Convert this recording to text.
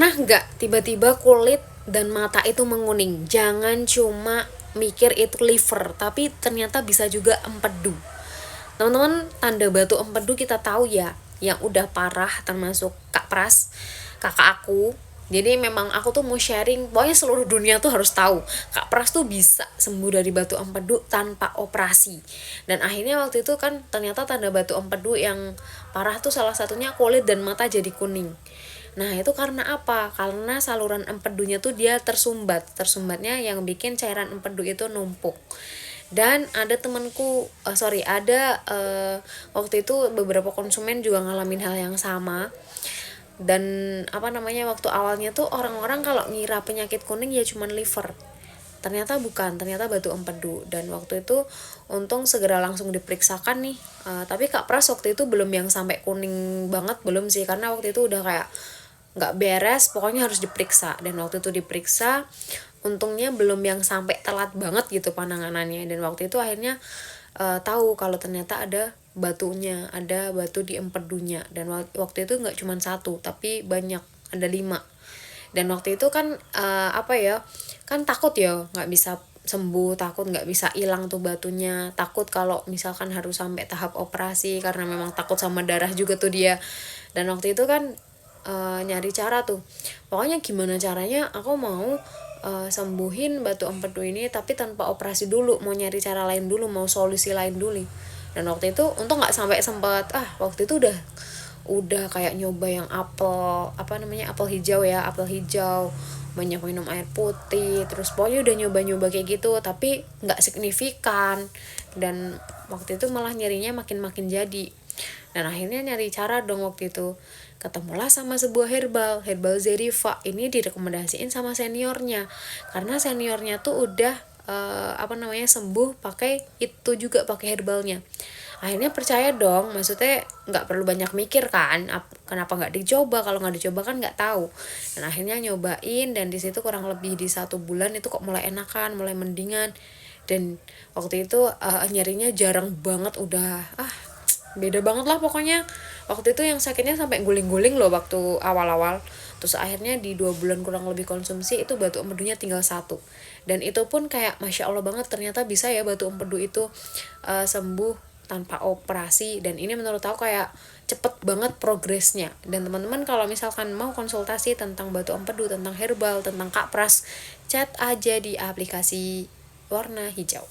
Pernah nggak tiba-tiba kulit dan mata itu menguning? Jangan cuma mikir itu liver, tapi ternyata bisa juga empedu. Teman-teman, tanda batu empedu kita tahu ya, yang udah parah termasuk Kak Pras, kakak aku. Jadi memang aku tuh mau sharing, pokoknya seluruh dunia tuh harus tahu Kak Pras tuh bisa sembuh dari batu empedu tanpa operasi. Dan akhirnya waktu itu kan ternyata tanda batu empedu yang parah tuh salah satunya kulit dan mata jadi kuning. Nah itu karena apa? Karena saluran empedunya tuh dia tersumbatnya yang bikin cairan empedu itu numpuk. Dan ada temanku, waktu itu beberapa konsumen juga ngalamin hal yang sama. Dan waktu awalnya tuh orang-orang kalau ngira penyakit kuning ya cuman liver, ternyata bukan, ternyata batu empedu. Dan waktu itu untung segera langsung diperiksakan nih. Tapi Kak Pras waktu itu belum yang sampai kuning banget, belum sih, karena waktu itu udah kayak nggak beres, pokoknya harus diperiksa. Dan waktu itu diperiksa, untungnya belum yang sampai telat banget gitu penanganannya. Dan waktu itu akhirnya tahu kalau ternyata ada batunya, ada batu di empedunya. Dan waktu itu nggak cuma satu tapi banyak, ada 5. Dan waktu itu kan kan takut ya nggak bisa sembuh, takut nggak bisa hilang tuh batunya, takut kalau misalkan harus sampai tahap operasi karena memang takut sama darah juga tuh dia. Dan waktu itu kan nyari cara tuh, pokoknya gimana caranya aku mau sembuhin batu empedu ini tapi tanpa operasi dulu, mau nyari cara lain dulu, mau solusi lain dulu. Dan waktu itu untung nggak sampai sempat, waktu itu udah kayak nyoba yang apel hijau ya, apel hijau, banyak minum air putih, terus pokoknya udah nyoba kayak gitu tapi nggak signifikan. Dan waktu itu malah nyarinya makin jadi. Dan akhirnya nyari cara dong, waktu itu ketemulah sama sebuah herbal Zeriva. Ini direkomendasiin sama seniornya karena seniornya tuh udah sembuh pakai itu juga, pakai herbalnya. Akhirnya percaya dong, maksudnya nggak perlu banyak mikir kan, kenapa nggak dicoba, kalau nggak dicoba kan nggak tahu. Dan akhirnya nyobain, dan di situ kurang lebih di 1 bulan itu kok mulai enakan, mulai mendingan. Dan waktu itu nyerinya jarang banget, udah beda banget lah pokoknya. Waktu itu yang sakitnya sampai guling-guling loh waktu awal-awal. Terus akhirnya di 2 bulan kurang lebih konsumsi itu batu empedunya tinggal 1. Dan itu pun kayak masya Allah banget, ternyata bisa ya batu empedu itu sembuh tanpa operasi. Dan ini menurut aku kayak cepet banget progresnya. Dan teman-teman kalau misalkan mau konsultasi tentang batu empedu, tentang herbal, tentang Kak Pras, chat aja di aplikasi warna hijau.